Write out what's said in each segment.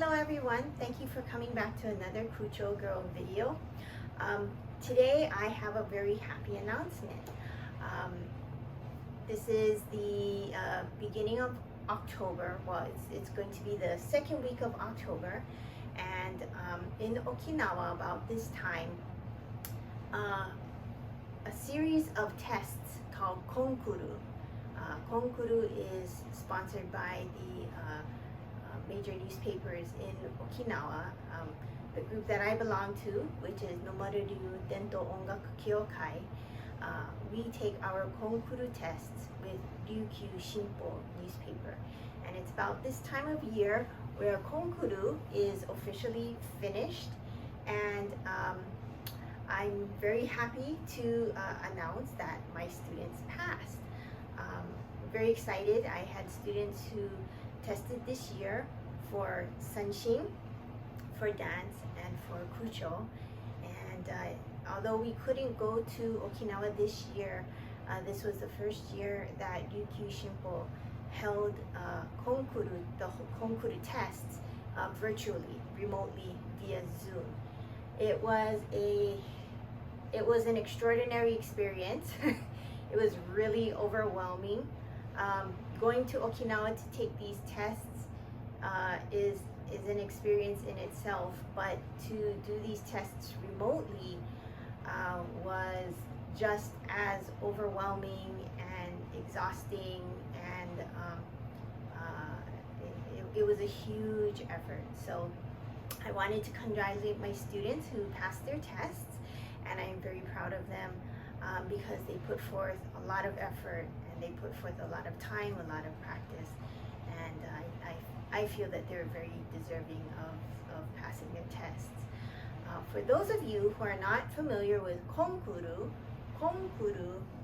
Hello everyone, thank you for coming back to another Kucho Girl video. Today I have a very happy announcement. This is the beginning of October. Well, it's going to be the second week of October, and in Okinawa about this time, a series of tests called Konkuru. Konkuru is sponsored by the major newspapers in Okinawa. The group that I belong to, which is Nomaru-ryu Dento Ongaku Kyokai, we take our Konkuru tests with Ryukyu Shinpo newspaper. And it's about this time of year where Konkuru is officially finished, and I'm very happy to announce that my students passed. Very excited. I had students who tested this year for Sanshin, for dance, and for kucho. And although we couldn't go to Okinawa this year, this was the first year that Ryukyu Shinpo held Konkuru, the Konkuru tests virtually, remotely via Zoom. It was an extraordinary experience. It was really overwhelming. Going to Okinawa to take these tests is an experience in itself, but to do these tests remotely was just as overwhelming and exhausting, and it was a huge effort. So I wanted to congratulate my students who passed their tests, and I'm very proud of them because they put forth a lot of effort, and they put forth a lot of time, a lot of practice, and I feel that they're very deserving of passing their tests. For those of you who are not familiar with Konkuru,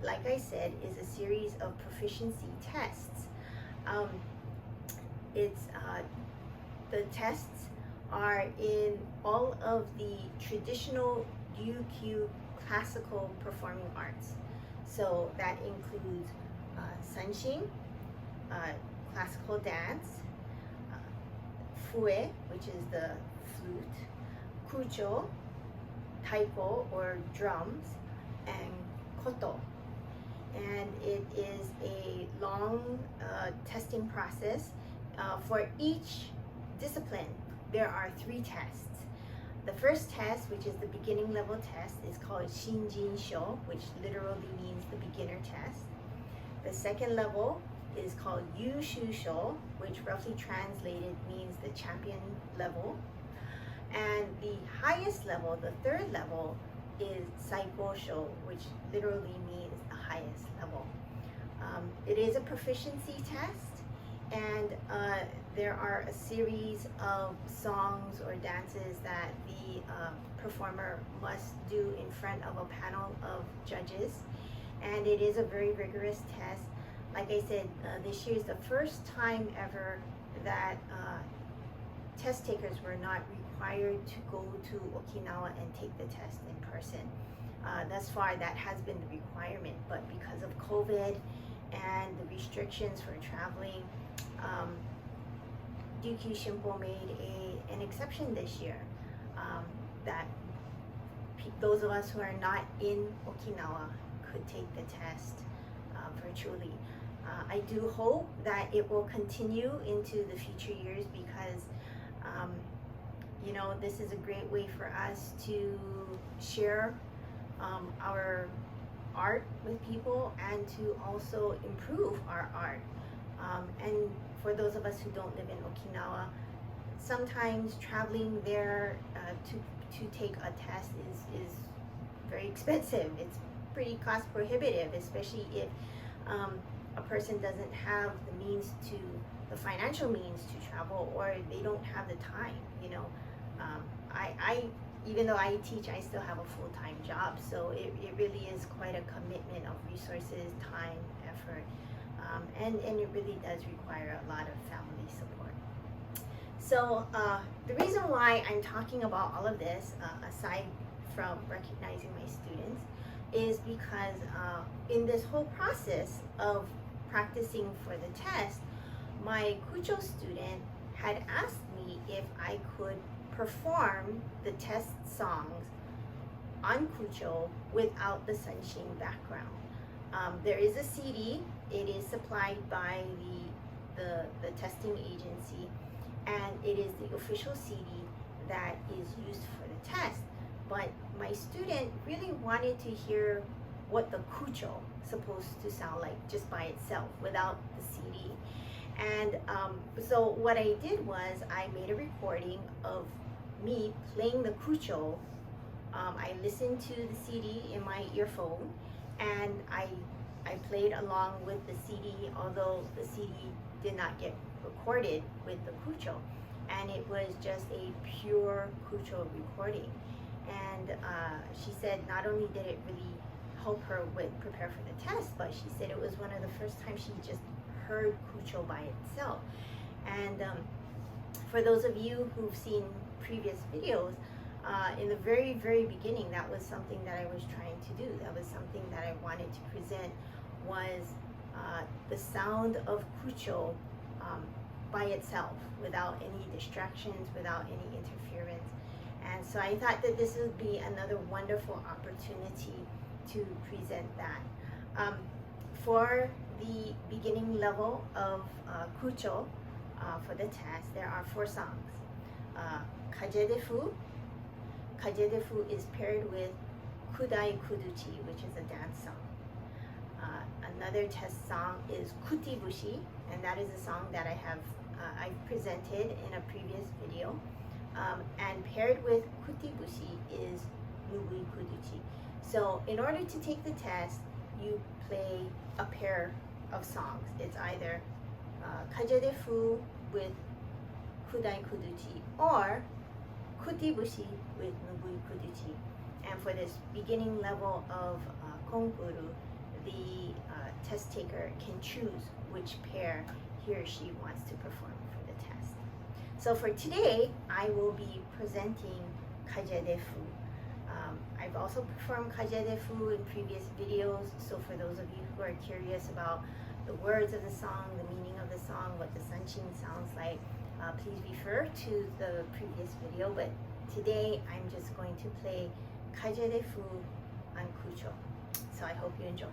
like I said, is a series of proficiency tests. The tests are in all of the traditional Ryukyu classical performing arts. So that includes Sanshin, classical dance, fue, which is the flute, kucho, taiko or drums, and koto. And it is a long testing process. For each discipline, there are 3 tests. The first test, which is the beginning level test, is called Shinjin-sho, which literally means the beginner test. The second level is called Yushu-sho, which roughly translated means the champion level. And the highest level, the third level, is Saiko-sho, which literally means the highest level. It is a proficiency test, and there are a series of songs or dances that the performer must do in front of a panel of judges, and it is a very rigorous test. Like I said, this year is the first time ever that test takers were not required to go to Okinawa and take the test in person. Thus far, that has been the requirement, but because of COVID and the restrictions for traveling, Ryukyu Shinpo made an exception this year, that those of us who are not in Okinawa could take the test virtually. I do hope that it will continue into the future years because this is a great way for us to share our art with people and to also improve our art. And for those of us who don't live in Okinawa, sometimes traveling there to take a test is very expensive. It's pretty cost prohibitive, especially if a person doesn't have the financial means to travel, or they don't have the time. Even though I teach, I still have a full-time job, so it really is quite a commitment of resources, time, effort, and it really does require a lot of family support. So the reason why I'm talking about all of this, aside from recognizing my students, is because in this whole process of practicing for the test, my kucho student had asked me if I could perform the test songs on kucho without the sunshine background. There is a CD. It is supplied by the testing agency, and it is the official CD that is used for the test. But my student really wanted to hear what the kucho supposed to sound like just by itself without the CD. And so what I did was I made a recording of me playing the kucho. I listened to the CD in my earphone, and I played along with the CD, although the CD did not get recorded with the kucho, and it was just a pure kucho recording. And she said not only did it really help her prepare for the test, but she said it was one of the first times she just heard kucho by itself. And for those of you who've seen previous videos, in the very, very beginning, that was something that I was trying to do. That was something that I wanted to present, was the sound of kucho by itself, without any distractions, without any interference. And so I thought that this would be another wonderful opportunity to present that. For the beginning level of kucho, for the test, there are 4 songs. Kageyadefu. Kageyadefu is paired with kucho-only, which is a dance song. Another test song is kuti Bushi, and that is a song that I presented in a previous video. And paired with kuti Bushi is kucho-only. So in order to take the test, you play a pair of songs. It's either Kageyadefu with kucho-only or kuti Bushi with kucho-only. And for this beginning level of Konkuru, the test taker can choose which pair he or she wants to perform for the test. So for today, I will be presenting Kageyadefu. I've also performed Kageyadefu in previous videos, so for those of you who are curious about the words of the song, the meaning of the song, what the sunshine sounds like, please refer to the previous video. But today, I'm just going to play Kageyadefu on kucho. So I hope you enjoy.